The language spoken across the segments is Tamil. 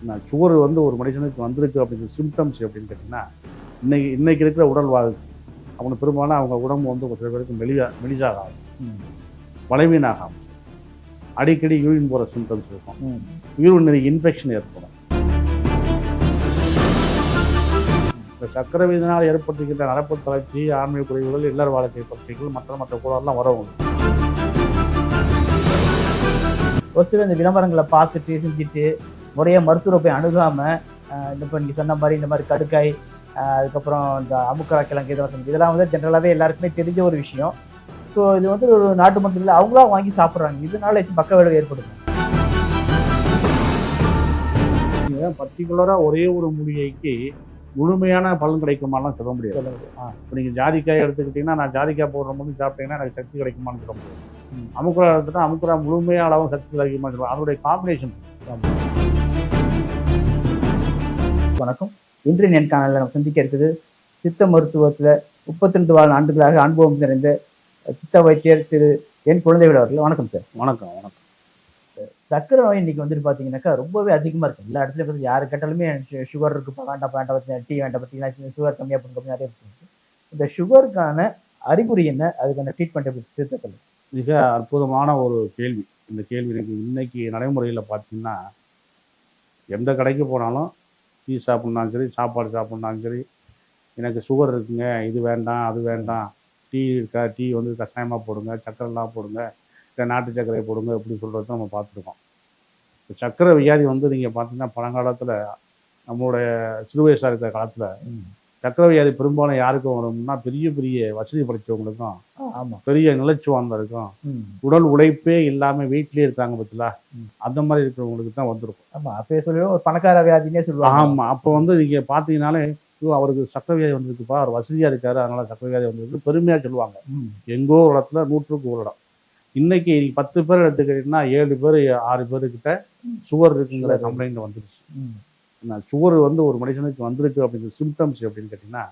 நான் சுகர் வந்து ஒரு மனுஷனுக்கு வந்திருக்கு அப்படிங்கிற சிம்டம்ஸ் எப்படின்னு கேட்டிங்கன்னா, இன்னைக்கு இருக்கிற உடல் வாழ்க்கை அவங்களுக்கு பெரும்பாலும் அவங்க உடம்பு வந்து ஒரு சில பேருக்கு மெலிசாக ஆகும், பலவீனாக ஆகும், அடிக்கடி யூரின் போகிற சிம்டம்ஸ் இருக்கும், யூரினரி இன்ஃபெக்ஷன் ஏற்படும். இந்த சக்கரை விதினால் ஏற்பட்டிருக்கின்ற நடப்பு தளர்ச்சி, ஆண்மை குறைவுகள், இல்லற வாழ்க்கை பிரச்சனைகள், மற்ற கோளாறுலாம் வரவும். ஒரு சில இந்த விளம்பரங்களை பார்த்துட்டு செஞ்சுட்டு முறையாக மருத்துவரை போய் அணுகாமல் இப்போ நீங்கள் சொன்ன மாதிரி இந்த மாதிரி கடுக்காய், அதுக்கப்புறம் இந்த அமுக்கரா கிழங்கு இதெல்லாம் வந்து ஜென்ரலாகவே எல்லாருக்குமே தெரிஞ்ச ஒரு விஷயம். ஸோ இது வந்து ஒரு நாட்டு மருந்துல அவங்களா வாங்கி சாப்பிட்றாங்க. இதனால பக்க விளைவு ஏற்படுது. பர்டிகுலராக ஒரே ஒரு மூலிகைக்கு முழுமையான பலன் கிடைக்குமாலாம் சொல்ல முடியாது. இப்போ நீங்கள் ஜாதிக்காய் எடுத்துக்கிட்டிங்கன்னா, நான் ஜாதிக்காய் போடுற போது சாப்பிட்டீங்கன்னா எனக்கு சக்தி கிடைக்குமான்னு சொல்ல முடியாது. அமுக்குரா எடுத்துட்டா அமுக்குரா முழுமையான அளவு சக்தி கிடைக்குமான்னு சொல்லுவாங்க. அதனுடைய காம்பினேஷன். வணக்கம். இன்று நேர்காணலில் நம்ம சந்திக்க இருக்குது சித்த மருத்துவத்தில் 32 ஆண்டுகளாக அனுபவம் நிறைந்த சித்த வைத்தியர் திரு என் குழந்தைகள் அவர்கள். வணக்கம் சார். வணக்கம். வணக்கம். சர்க்கரை நோய் இன்னைக்கு வந்துட்டு பார்த்தீங்கன்னாக்கா ரொம்பவே அதிகமாக இருக்குது. எல்லா இடத்துலையும் பார்த்து யாரு கேட்டாலுமே சுகர் இருக்குப்பா, வேண்டாம் டீ வேண்டாம், பார்த்தீங்கன்னா சுகர் கம்மியாக பண்ணுறது நிறைய இருக்குது. இந்த சுகருக்கான அறிகுறி என்ன, அதுக்கான ட்ரீட்மெண்ட் எப்படி சித்தத்தில்? மிக அற்புதமான ஒரு கேள்வி. இந்த கேள்வி இன்னைக்கு நடைமுறையில் பார்த்தீங்கன்னா, எந்த கடைக்கு போனாலும் டீ சாப்பிட்னாலும் சரி, சாப்பாடு சாப்பிட்னாலும் சரி, எனக்கு சுகர் இருக்குங்க, இது வேண்டாம் அது வேண்டாம், டீ வந்து கஷாயமாக போடுங்க, சக்கரைலாம் போடுங்க, இல்லை நாட்டு சர்க்கரை போடுங்க, இப்படி சொல்கிறது நம்ம பார்த்துருக்கோம். இப்போ சர்க்கரை வியாதி வந்து நீங்கள் பார்த்தீங்கன்னா பழங்காலத்தில் நம்மளுடைய சிறு வயசாக இருக்கிற காலத்தில் சர்க்கரை வியாதி பெரும்பாலும் யாருக்கும் வரும்னா பெரிய பெரிய வசதி படைத்தவங்களுக்கும், பெரிய நிலச்சுவாந்தருக்கும், உடல் உழைப்பே இல்லாமல் வீட்டிலே இருக்காங்க பார்த்தீங்களா, அந்த மாதிரி இருக்கிறவங்களுக்கு தான் வந்திருக்கும். ஆமாம், அப்போ சொல்லுவோம் ஒரு பணக்கார வியாதினே சொல்லுவாங்க. ஆமாம், அப்போ வந்து நீங்கள் பார்த்தீங்கன்னாலே அவருக்கு சர்க்கரை வியாதி வந்திருக்குப்பா, அவர் வசதியாக இருக்காரு, அதனால சர்க்கரை வியாதி வந்திருக்கு பெருமையாக சொல்லுவாங்க. எங்கோ ஒரு இடத்துல 100க்கு ஒரு இடம். இன்னைக்கு 10 பேர் எடுத்துக்கிட்டீங்கன்னா 7 பேர் 6 பேருக்கிட்ட சுகர் இருக்குங்கிற கம்ப்ளைண்ட் வந்துருச்சு. சுகர் வந்து ஒரு மனுஷனுக்கு வந்திருக்கு அப்படிங்கிற சிம்டம்ஸ் எப்படின்னு கேட்டிங்கன்னா,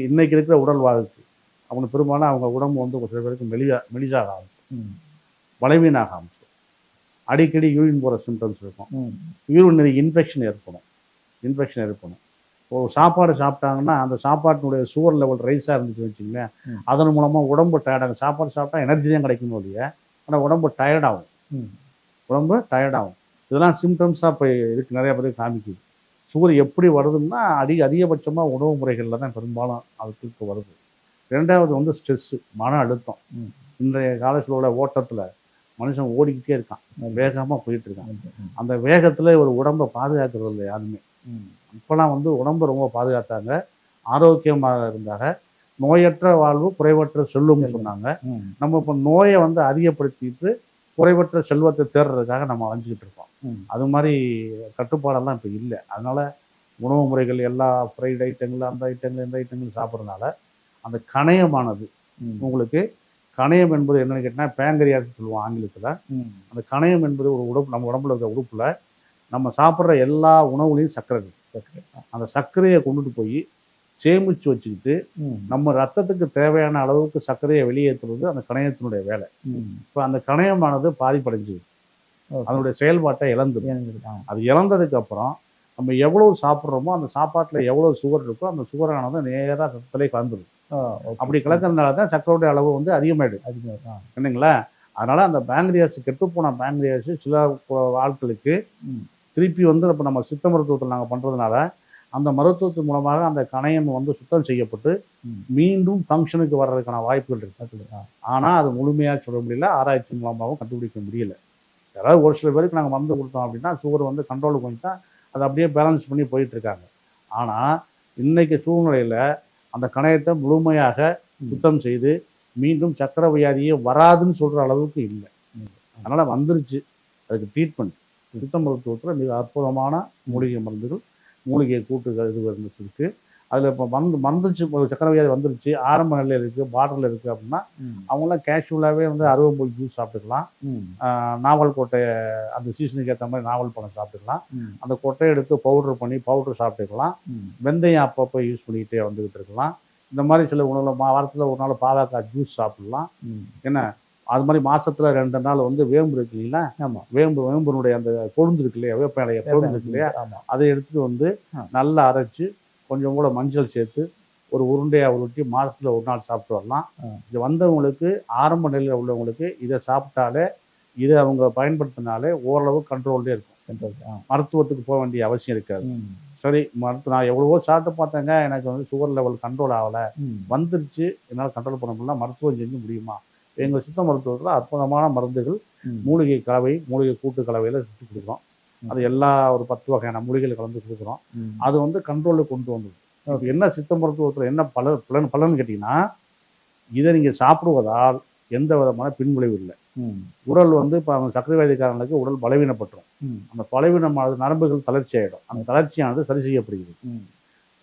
இன்னைக்கு இருக்கிற உடல் வாழ்க்கை அவங்களுக்கு பெரும்பாலும் அவங்க உடம்பு வந்து ஒரு சில பேருக்கு மெலிசாக ஆரம்பிச்சு, பலவீனாக ஆரம்பிச்சு, அடிக்கடி யூரின் போகிற சிம்டம்ஸ் இருக்கும், யூரினரி இன்ஃபெக்ஷன் ஏற்படும். ஒரு சாப்பாடு சாப்பிட்டாங்கன்னா அந்த சாப்பாட்டினுடைய சுகர் லெவல் ரைஸாக இருந்துச்சு வச்சுங்களேன், அதன் மூலமாக உடம்பு டயர்டாகும். சாப்பாடு சாப்பிட்டா எனர்ஜி தான் கிடைக்கும் இல்லையா, ஆனால் உடம்பு டயர்டாகும். இதெல்லாம் சிம்டம்ஸாக இப்போ இருக்குது, நிறைய பேருக்கு காமிக்குது. சுகர் எப்படி வருதுன்னா அதிகபட்சமாக உணவு முறைகளில் தான் பெரும்பாலும் அதுக்கு வருது. ரெண்டாவது வந்து ஸ்ட்ரெஸ்ஸு, மன அழுத்தம். இன்றைய காலத்தோட ஓட்டத்தில் மனுஷன் ஓடிக்கிட்டே இருக்கான், வேகமாக போயிட்டு இருக்கான். அந்த வேகத்தில் ஒரு உடம்பை பாதுகாக்கிறது இல்லை யாருமே. இப்போலாம் வந்து உடம்பை ரொம்ப பாதுகாத்தாங்க, ஆரோக்கியமாக இருந்தாங்க. நோயற்ற வாழ்வு குறைவற்ற செல்வம்னு சொன்னாங்க. நம்ம இப்போ நோயை வந்து அதிகப்படுத்திட்டு குறைவற்ற செல்வத்தை தேடுறதுக்காக நம்ம அலைஞ்சிக்கிட்டு இருக்கோம். அது மாதிரி கட்டுப்பாடெல்லாம் இப்போ இல்லை. அதனால உணவு முறைகள் எல்லா ஃப்ரைட் ஐட்டங்கள், அந்த ஐட்டங்கள், இந்த ஐட்டங்கள் சாப்பிட்றதுனால அந்த கணையமானது, உங்களுக்கு கணையம் என்பது என்னன்னு கேட்டால் பேங்கரியாஸ் சொல்லுவோம் ஆங்கிலத்தில். அந்த கணையம் என்பது ஒரு உடம்பு, நம்ம உடம்புல இருக்கிற உறுப்பில் நம்ம சாப்பிட்ற எல்லா உணவுலையும் சர்க்கரை இருக்குது. அந்த சர்க்கரையை கொண்டுட்டு போய் சேமித்து வச்சுக்கிட்டு நம்ம ரத்தத்துக்கு தேவையான அளவுக்கு சர்க்கரையை வெளியேற்றுறது அந்த கணையத்தினுடைய வேலை. இப்போ அந்த கணையமானது பாதிப்படைஞ்சுது, அதனுடைய செயல்பாட்டை அது இழந்ததுக்கு அப்புறம் நம்ம எவ்வளவு சாப்பிட்றோமோ அந்த சாப்பாட்டில் எவ்வளவு சுகர் இருக்கோ அந்த சுகரானது நேராக ரத்தத்திலே கலந்துடும். அப்படி கலக்கிறதுனால தான் சர்க்கரையுடைய அளவு வந்து அதிகமாகிடுது இல்லைங்களா. அதனால அந்த பேங்க்ரியாஸ், கெட்டுப்போன பேங்க்ரியாஸ் சில ஆட்களுக்கு திருப்பி வந்து இப்போ நம்ம சித்த மருத்துவத்தில் நாங்கள் பண்ணுறதுனால அந்த மருத்துவத்தின் மூலமாக அந்த கணையம் வந்து சுத்தம் செய்யப்பட்டு மீண்டும் ஃபங்க்ஷனுக்கு வர்றதுக்கான வாய்ப்புகள் இருக்குது. ஆனால் அது முழுமையாக சொல்ல முடியல, ஆராய்ச்சி மூலமாகவும் கண்டுபிடிக்க முடியல. யாராவது ஒரு சில பேருக்கு நாங்கள் மருந்து கொடுத்தோம் அப்படின்னா சுகர் வந்து கண்ட்ரோலுக்கு வந்துட்டா அதை அப்படியே பேலன்ஸ் பண்ணி போயிட்டுருக்காங்க. ஆனால் இன்றைக்கி சூழ்நிலையில் அந்த கணையத்தை முழுமையாக சுத்தம் செய்து மீண்டும் சக்கரை வியாதியே வராதுன்னு சொல்கிற அளவுக்கு இல்லை. அதனால் வந்துருச்சு, அதுக்கு ட்ரீட்மெண்ட் சித்த மருத்துவத்தில் மிக அற்புதமான மூலிகை மருந்துகள், மூலிகை கூட்டுகள் இது இருந்துச்சு. அதில் இப்போ வந்துச்சு, சக்கரை வியாதி வந்துருச்சு, ஆரம்ப நிலையில் இருக்குது, பார்டரில் இருக்குது அப்படின்னா அவங்களாம் கேஷுவலாகவே வந்து அருவம்புல் ஜூஸ் சாப்பிட்டுக்கலாம், நாவல் கொட்டையை அந்த சீசனுக்கு ஏற்ற மாதிரி நாவல் பழம் சாப்பிட்டுக்கலாம், அந்த கொட்டையை எடுத்து பவுட்ரு சாப்பிட்டுக்கலாம், வெந்தயம் அப்பப்போ யூஸ் பண்ணிக்கிட்டே வந்துக்கிட்டு இருக்கலாம். இந்த மாதிரி சில உணவில் வாரத்தில் ஒரு நாள் பாவக்காய் ஜூஸ் சாப்பிட்லாம். என்ன அது மாதிரி மாசத்துல 2 நாள் வந்து வேம்பு இருக்கு இல்லைங்களா, ஆமா. வேம்புனுடைய அந்த கொழுந்து இருக்கு இல்லையா, வேப்ப இலைய கொழுந்து இருக்கு இல்லையா, ஆமா. அதை எடுத்துட்டு வந்து நல்லா அரைச்சு கொஞ்சம் கூட மஞ்சள் சேர்த்து ஒரு உருண்டையா உருட்டி மாசத்துல ஒரு நாள் சாப்பிட்டு வரலாம். இது வந்தவங்களுக்கு ஆரம்ப நிலையில் உள்ளவங்களுக்கு இதை சாப்பிட்டாலே இதை அவங்க பயன்படுத்தினாலே ஓரளவு கண்ட்ரோல்லே இருக்கும். மருத்துவத்துக்கு போக வேண்டிய அவசியம் இருக்காது. சரி, நான் எவ்வளவோ சாப்பிட்டு பார்த்தேங்க, எனக்கு வந்து சுகர் லெவல் கண்ட்ரோல் ஆகலை, வந்துருச்சு, என்னால் கண்ட்ரோல் பண்ண முடியல, மருத்துவம் செஞ்சு முடியுமா? எங்கள் சித்த மருத்துவத்தில் அற்புதமான மருந்துகள், மூலிகை கலவை, மூலிகை கூட்டு கலவையில் சுற்றி கொடுக்குறோம். அது எல்லா ஒரு 10 வகையான மூலிகைகளை கலந்து கொடுக்குறோம். அது வந்து கண்ட்ரோலுக்கு கொண்டு வந்தது. இப்போ என்ன சித்த மருத்துவத்தில் என்ன பலன் கேட்டிங்கன்னா, இதை நீங்கள் சாப்பிடுவதால் எந்த விதமான பின்விளைவு இல்லை. உடல் வந்து இப்போ அவங்க சர்க்கரை வியாதிக்காரங்களுக்கு உடல் பலவீனப்பட்டுரும். அந்த பலவீனமானது நரம்புகள் தளர்ச்சி ஆகிடும். அந்த தளர்ச்சியானது சரி செய்யப்படுகிறது.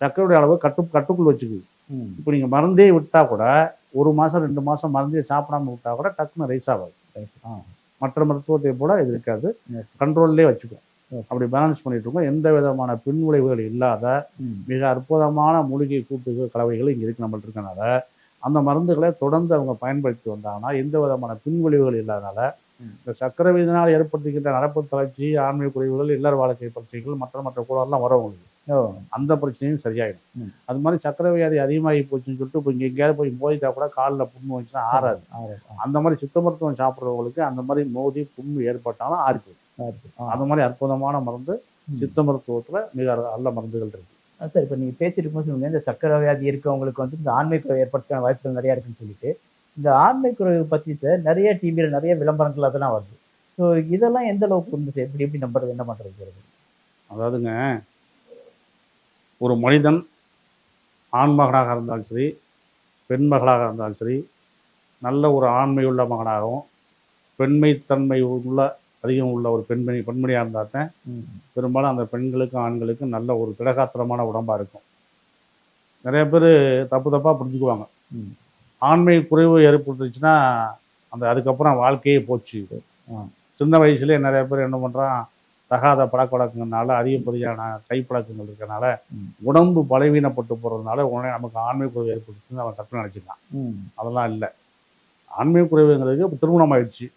சர்க்கரையுடைய அளவு கட்டுக்குள் வச்சுக்குது. இப்போ நீங்கள் மருந்தே விட்டால் கூட 1 மாதம் 2 மாதம் மருந்தே சாப்பிடாம விட்டால் கூட டக்குன்னு ரைஸ் ஆகாது. மற்ற மருத்துவத்தை போல இது இருக்காது, கண்ட்ரோல்லே வச்சுக்கும். அப்படி பேலன்ஸ் பண்ணிட்டு இருக்கோம். எந்த விதமான பின்விளைவுகள் இல்லாத மிக அற்புதமான மூலிகை கூட்டுகள் கலவைகள் இங்கே இருக்கு நம்மள்ட்ட இருக்கனால அந்த மருந்துகளை தொடர்ந்து அவங்க பயன்படுத்தி வந்தாங்கன்னா எந்த விதமான பின்விளைவுகள் இல்லாதனால இந்த சர்க்கரை வியாதியினால் ஏற்படுத்துகின்ற நடப்பு தளர்ச்சி, ஆண்மை குறைவுகள், இல்லற வாழ்க்கை பிரச்சனைகள், மற்ற கோளாறுலாம் வரவங்களுக்கு அந்த பிரச்சனையும் சரியாயிடும். அது மாதிரி சர்க்கரை வியாதி அதிகமாகி போச்சுன்னு சொல்லிட்டு இப்போ இங்கே எங்கேயாவது போய் மோதிட்டா கூட காலில் புண்ணு வந்துச்சுன்னா ஆறாது. அந்த மாதிரி சித்த மருத்துவம் சாப்பிட்றவங்களுக்கு அந்த மாதிரி மோதி புண்ணு ஏற்பட்டாலும் ஆறிக்கும். அந்த மாதிரி அற்புதமான மருந்து சித்த மருத்துவத்தில் மிக நல்ல மருந்துகள் இருக்கு. சார், இப்போ நீங்கள் பேசிட்டு இருக்கும்போது சொல்லுங்க, இந்த சர்க்கரை வியாதி இருக்கவங்களுக்கு வந்து இந்த ஆண்மை குறைவு ஏற்படுத்த வாய்ப்புகள் நிறையா இருக்குன்னு சொல்லிட்டு, இந்த ஆண்மை குறைவு பற்றி சார் நிறைய டிவியில் நிறைய விளம்பரங்கள் அதெல்லாம் வருது. ஸோ இதெல்லாம் எந்த அளவுக்கு வந்து எப்படி நம்புறது, என்ன பண்ணுறது? அதாவதுங்க, ஒரு மனிதன் ஆண் மகனாக இருந்தாலும் சரி, பெண் மகளாக இருந்தாலும் சரி, நல்ல ஒரு ஆண்மையுள்ள மகனாகவும் பெண்மைத்தன்மை அதிகம் உள்ள ஒரு பெண்மணியாக இருந்தால் தான் பெரும்பாலும் அந்த பெண்களுக்கும் ஆண்களுக்கும் நல்ல ஒரு திடகாத்திரமான உடம்பாக இருக்கும். நிறைய பேர் தப்பாக புரிஞ்சுக்குவாங்க. ஆண்மை குறைவு ஏற்பட்டுச்சுன்னா அதுக்கப்புறம் வாழ்க்கையே போச்சு. சின்ன வயசுலேயே நிறைய பேர் என்ன பண்ணுறான், தகாத பழக்க வழக்கங்கள்னால, அதிகப்படியான கைப்பழக்கங்கள் இருக்கிறனால உடம்பு பலவீனப்பட்டு போகிறதுனால உடனே நமக்கு ஆண்மை குறைவு ஏற்பட்டுச்சுன்னு அவன் கற்பனை நினச்சிக்கலாம். அதெல்லாம் இல்லை. ஆண்மை குறைவுங்கிறதுக்கு இப்போ திருமணம் ஆயிடுச்சு.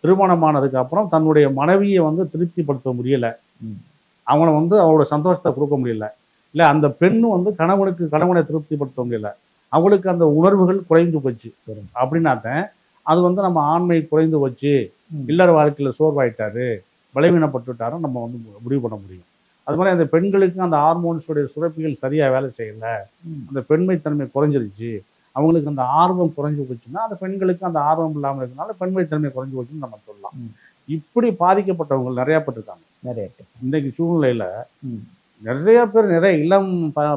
திருமணமானதுக்கு அப்புறம் தன்னுடைய மனைவியை வந்து திருப்திப்படுத்த முடியலை, அவனை வந்து அவளோட சந்தோஷத்தை கொடுக்க முடியல, இல்லை அந்த பெண்ணு வந்து கணவனை திருப்திப்படுத்த முடியல, அவளுக்கு அந்த உணர்வுகள் குறைந்து போச்சு அப்படின்னாத்தான் அது வந்து நம்ம ஆண்மை குறைந்து போச்சு, இல்லற வாழ்க்கையில் சோர்வாயிட்டாரு, பலவீனப்பட்டுட்டாரும் நம்ம வந்து முடிவு பண்ண முடியும். அது மாதிரி அந்த பெண்களுக்கு அந்த ஹார்மோன்ஸுடைய சுரப்பிகள் சரியாக வேலை செய்யலை, அந்த பெண்மைத்தன்மை குறைஞ்சிருச்சு, அவங்களுக்கு அந்த ஆர்வம் குறைஞ்சி போச்சுன்னா அந்த பெண்களுக்கு அந்த ஆர்வம் இல்லாமல் இருக்கிறதுனால பெண்மைத்தன்மை குறைஞ்சி போச்சுன்னு நம்ம சொல்லலாம். இப்படி பாதிக்கப்பட்டவங்க நிறையா பேர் இருக்காங்க. நிறைய இன்றைக்கு சூழ்நிலையில் நிறைய பேர், நிறைய இளம்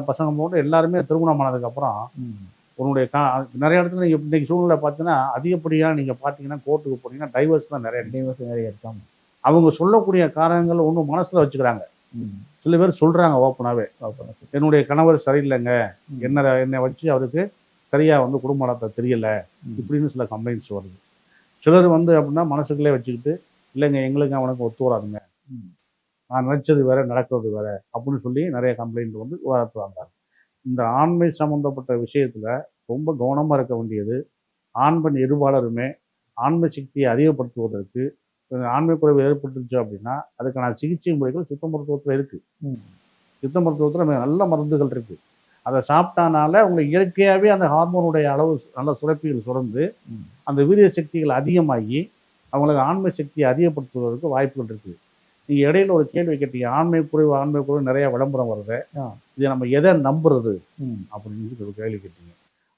பசங்க போட்டு எல்லாருமே திருமணம் ஆனதுக்கப்புறம் உன்னுடைய நிறைய இடத்துல நீங்கள் இன்றைக்கி சூழ்நிலை பார்த்தீங்கன்னா அதிகப்படியாக நீங்கள் பார்த்தீங்கன்னா கோர்ட்டுக்கு போனீங்கன்னா டைவர்ஸ் தான் நிறைய இருக்காங்க. அவங்க சொல்லக்கூடிய காரணங்கள் ஒன்றும் மனசில் வச்சுக்கிறாங்க. சில பேர் சொல்கிறாங்க ஓப்பனாகவே, என்னுடைய கணவர் சரியில்லைங்க, என்னை வச்சு அவருக்கு சரியாக வந்து குடும்ப நடத்த தெரியலை, இப்படின்னு சில கம்ப்ளைண்ட்ஸ் வருது. சிலர் வந்து அப்படின்னா மனசுக்குள்ளே வச்சுக்கிட்டு, இல்லைங்க எங்களுக்கு அவனுக்கு ஒத்து வராதுங்க, நான் நினைச்சது வேற நடக்கிறது வேற அப்படின்னு சொல்லி நிறைய கம்ப்ளைண்ட் வந்து விவாதத்து வந்தாங்க. இந்த ஆண்மை சம்மந்தப்பட்ட விஷயத்தில் ரொம்ப கவனமாக இருக்க வேண்டியது, ஆண் பெண் இருபாலருமே ஆண்மை சக்தியை அதிகப்படுத்துவதற்கு, ஆண்மை குறைவு ஏற்பட்டுருச்சு அப்படின்னா அதுக்கான சிகிச்சை முறைகள் சித்த மருத்துவத்தில் இருக்குது. சித்த மருத்துவத்தில் நல்ல மருந்துகள் இருக்குது. அதை சாப்பிட்டானால உங்களுக்கு இயற்கையாகவே அந்த ஹார்மோனுடைய அளவு நல்ல சுரப்பிகள் சுரந்து அந்த வீரிய சக்திகள் அதிகமாகி அவங்களுக்கு ஆண்மை சக்தியை அதிகப்படுத்துவதற்கு வாய்ப்புகள் இருக்குது. நீங்கள் இடையில ஒரு கேள்வி கேட்டீங்க, ஆண்மை குறைவு நிறைய விளம்பரம் வருது, இதை நம்ம எதை நம்புறது அப்படின்னு ஒரு கேள்வி கேட்டீங்க.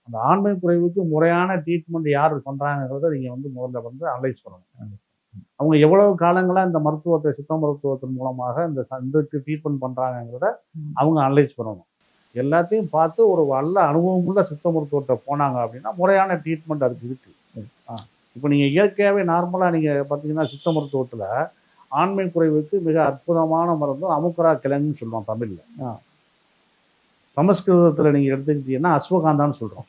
அந்த ஆண்மை குறைவுக்கு முறையான ட்ரீட்மெண்ட் யார் பண்ணுறாங்கிறத நீங்கள் வந்து முதல்ல வந்து அனலைஸ் பண்ணணும். அவங்க எவ்வளவு காலங்களாக இந்த மருத்துவத்தை, சித்த மருத்துவத்தின் மூலமாக இதுக்கு ட்ரீட்மெண்ட் பண்ணுறாங்கிறத அவங்க அனலைஸ் பண்ணணும். எல்லாத்தையும் பார்த்து ஒரு நல்ல அனுபவமுள்ள சித்த மருத்துவத்தை போனாங்க அப்படின்னா முறையான ட்ரீட்மெண்ட் அதுக்கு இருக்குது. இப்போ நீங்கள் இயற்கையாகவே நார்மலாக நீங்கள் பார்த்தீங்கன்னா சித்த மருத்துவத்தில் ஆண்மை குறைவுக்கு மிக அற்புதமான மருந்து அமுக்கரா கிழங்குன்னு சொல்லுவோம் தமிழில். சமஸ்கிருதத்தில் நீங்கள் எடுத்துக்கிட்டீங்கன்னா அஸ்வகாந்தான்னு சொல்கிறோம்,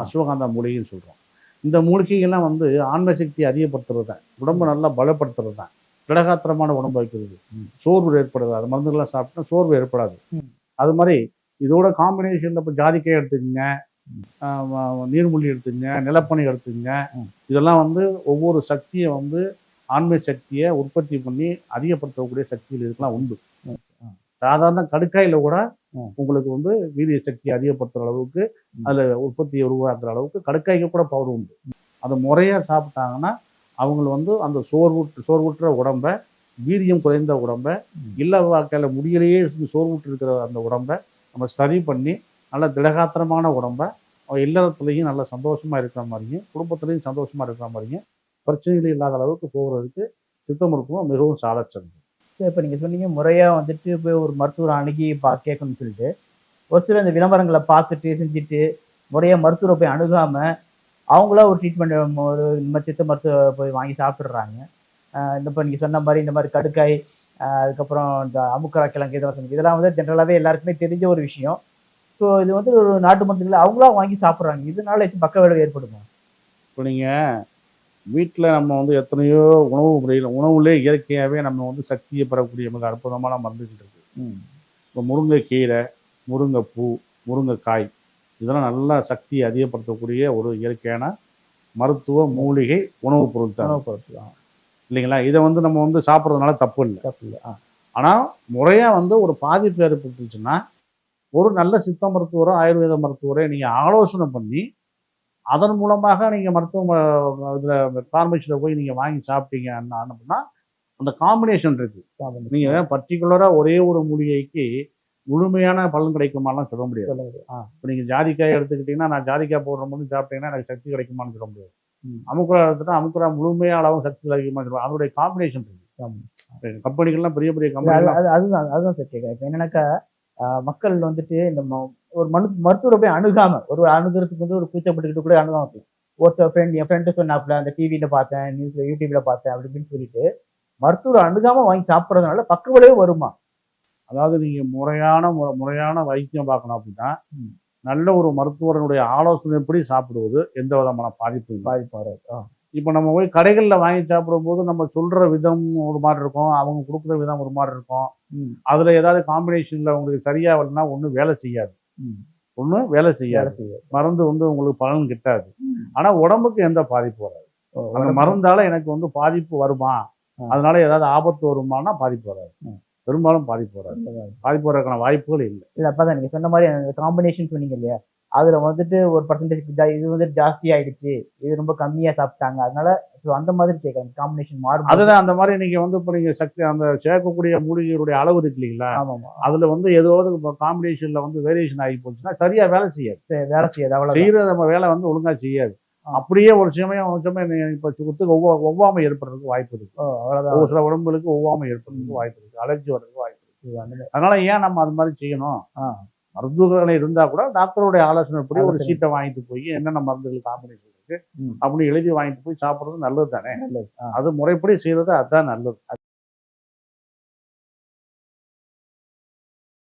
அஸ்வகாந்தா மூலிகைன்னு சொல்கிறோம். இந்த மூலிகைகள்லாம் வந்து ஆண்மை சக்தியை அதிகப்படுத்துறது தான், உடம்பு நல்லா பலப்படுத்துறது தான், திடகாத்திரமான உடம்பு வைக்கிறது, சோர்வு ஏற்படுது. அது மருந்துகள்லாம் சாப்பிட்டா சோர்வு ஏற்படாது. அது மாதிரி இதோட காம்பினேஷனில் இப்போ ஜாதிக்காய் எடுத்துக்கோங்க, நீர்மூழ்கி எடுத்துங்க, நிலப்பனி எடுத்துங்க. இதெல்லாம் வந்து ஒவ்வொரு சக்தியை வந்து ஆண்மை சக்தியை உற்பத்தி பண்ணி அதிகப்படுத்தக்கூடிய சக்திகள் இதுக்கெல்லாம் உண்டு. சாதாரண கடுக்காயில கூட உங்களுக்கு வந்து வீரிய சக்தி அதிகப்படுத்துற அளவுக்கு அதில் உற்பத்தியை உருவாக்குற அளவுக்கு கடுக்காய்க்கு கூட பவர் உண்டு. அதை முறையாக சாப்பிட்டாங்கன்னா அவங்க வந்து அந்த சோர்வுற்ற உடம்பை, வீரியம் குறைந்த உடம்பை, இல்ல வாழ்க்கையில் முடியலையே சோர்வுற்று இருக்கிற அந்த உடம்பை நம்ம சரி பண்ணி நல்ல திடகாத்திரமான உடம்பை இல்லறத்துலையும் நல்ல சந்தோஷமா இருக்கிற மாதிரியும், குடும்பத்துலையும் சந்தோஷமா இருக்கிற மாதிரியும், பிரச்சனைகள் இல்லாத அளவுக்கு போகிறதுக்கு சித்த மருத்துவம் மிகவும் சாலச்சிறந்தது. இப்போ நீங்கள் சொன்னீங்க முறையாக வந்துட்டு போய் ஒரு மருத்துவரை அணுகி கேட்கணும்னு சொல்லிட்டு, ஒரு சில இந்த விளம்பரங்களை பார்த்துட்டு செஞ்சுட்டு முறையாக மருத்துவரை போய் அணுகாமல் அவங்களா ஒரு ட்ரீட்மெண்ட் ஒரு இந்த மாதிரி சித்த மருத்துவ போய் வாங்கி சாப்பிட்றாங்க. இப்போ நீங்கள் சொன்ன மாதிரி இந்த மாதிரி கடுக்காய், அதுக்கப்புறம் இந்த அமுக்கரா கிழங்கு இதெல்லாம் வந்து ஜென்ரலாகவே எல்லாருக்குமே தெரிஞ்ச ஒரு விஷயம். ஸோ இது வந்து ஒரு நாட்டு மருந்துகளை அவங்களா வாங்கி சாப்பிட்றாங்க. இதனால பக்க விளைவு ஏற்படுமா? இப்போ நீங்கள் வீட்டில் நம்ம வந்து எத்தனையோ உணவு முறையில் உணவுலே இயற்கையாகவே நம்ம வந்து சக்தியை பெறக்கூடிய மிக அற்புதமான மருந்துகள் இருக்குது. இப்போ முருங்கைக்கீரை, முருங்கைப்பூ, முருங்கைக்காய் இதெல்லாம் நல்லா சக்தியை அதிகப்படுத்தக்கூடிய ஒரு இயற்கையான மருத்துவ மூலிகை உணவுப் பொருள் தான். இல்லைங்களா? இதை வந்து நம்ம வந்து சாப்பிட்றதுனால தப்பு இல்லை. ஆனால் முறையாக வந்து ஒரு பாதிப்பு ஏற்பட்டுச்சுன்னா ஒரு நல்ல சித்த மருத்துவரோ ஆயுர்வேத மருத்துவரோ நீங்கள் ஆலோசனை பண்ணி அதன் மூலமாக நீங்கள் மருத்துவ இதில் ஃபார்மசியில் போய் நீங்கள் வாங்கி சாப்பிட்டீங்க அப்படின்னா அந்த காம்பினேஷன் இருக்குது. நீங்கள் பர்டிகுலராக ஒரே ஒரு மூலிகைக்கு முழுமையான பலன் கிடைக்குமாலாம் சொல்ல முடியாது. இப்போ நீங்கள் ஜாதிக்காய் எடுத்துக்கிட்டிங்கன்னா நான் ஜாதிக்காய் போடுற போது சாப்பிட்டீங்கன்னா எனக்கு சக்தி கிடைக்குமான்னு சொல்ல முடியாது. அமுக்குரா எடுத்துட்டா அமுக்குரா முழுமையாக அளவு சக்தி கிடைக்குமான்னு சொல்லுவாங்க. அதனுடைய காம்பினேஷன் இருக்குது. கம்பெனிகள்லாம் பெரிய பெரிய கம்பெனி அதுதான் சார் கேட்குறேன். இப்போ என்னன்னாக்கா மக்கள் வந்துட்டு இந்த ஒரு மருத்துவரை போய் அணுகாம ஒரு அணுகிறதுக்கு வந்து ஒரு கூச்சப்பட்டுக்கிட்டு கூட அணுகாம ஒரு ஃப்ரெண்ட் என் ஃப்ரெண்டு சொன்னாப்புல அந்த டிவியில பார்த்தேன், நியூஸ்ல யூடியூப்ல பார்த்தேன் அப்படி இப்படின்னு சொல்லிட்டு மருத்துவரை அணுகாம வாங்கி சாப்பிட்றதுனால பக்க விளைவு வருமா? அதாவது நீங்கள் முறையான வைத்தியம் பார்க்கணும் அப்படின்னா நல்ல ஒரு மருத்துவரனுடைய ஆலோசனைப்படி சாப்பிடுவது எந்த விதமான பாதிப்பு வராது. இப்போ நம்ம போய் கடைகளில் வாங்கி சாப்பிடும்போது நம்ம சொல்கிற விதம் ஒரு மாதிரி இருக்கும், அவங்க கொடுக்குற விதம் ஒரு மாதிரி இருக்கும். அதில் ஏதாவது காம்பினேஷனில் உங்களுக்கு சரியாக வரலன்னா ஒன்றும் வேலை செய்யாது. மருந்து வந்து உங்களுக்கு பலன் கிட்டாது. ஆனால் உடம்புக்கு எந்த பாதிப்பு வராது. அந்த மருந்தால் எனக்கு வந்து பாதிப்பு வருமா, அதனால ஏதாவது ஆபத்து வருமானா பாதிப்பு வராது. பெரும்பாலும் பாதிப்பு வராது. பாதிப்பு வர்றதுக்கான வாய்ப்புகள் இல்லை. அப்பதான் நீங்க சொன்ன மாதிரி காம்பினேஷன் சொன்னீங்க இல்லையா, அதுல வந்துட்டு ஒரு பர்சன்டேஜ் இது வந்து ஜாஸ்தி ஆயிடுச்சு, இது ரொம்ப கம்மியா சாப்பிட்டாங்க, அதனால அந்த மாதிரி கேட்கறாங்க காம்பினேஷன் மாறும். அதுதான் அந்த மாதிரி நீங்க வந்து இப்போ நீங்க சக்தி அந்த சேர்க்கக்கூடிய மூலிகையுடைய அளவு இருக்கு இல்லைங்களா, அதுல வந்து ஏதாவது காம்பினேஷன்ல வந்து வேரியேஷன் ஆகி போச்சுன்னா சரியா வேலை செய்யாது. அவ்வளவு செய்யற நம்ம வேலை வந்து ஒழுங்கா செய்யாது. அப்படியே ஒரு சமயம் இப்போ ஒவ்வாமை ஏற்படுறதுக்கு வாய்ப்பு இருக்கு. ஒரு சில உடம்புகளுக்கு ஒவ்வாமை ஏற்படுறதுக்கு வாய்ப்பு இருக்கு, அலர்ஜி வர்றதுக்கு வாய்ப்பு இருக்கு. அதனால ஏன் நம்ம அது மாதிரி செய்யணும்? மருந்துகளை இருந்தா கூட டாக்டருடைய ஆலோசனைப்படி ஒரு சீட்டை வாங்கிட்டு போய் என்னென்ன மருந்துகள் காம்பினேஷன் இருக்கு அப்படி எழுதி வாங்கிட்டு போய் சாப்பிட்றது நல்லது தானே. அது முறைப்படி செய்யறது அதுதான் நல்லது.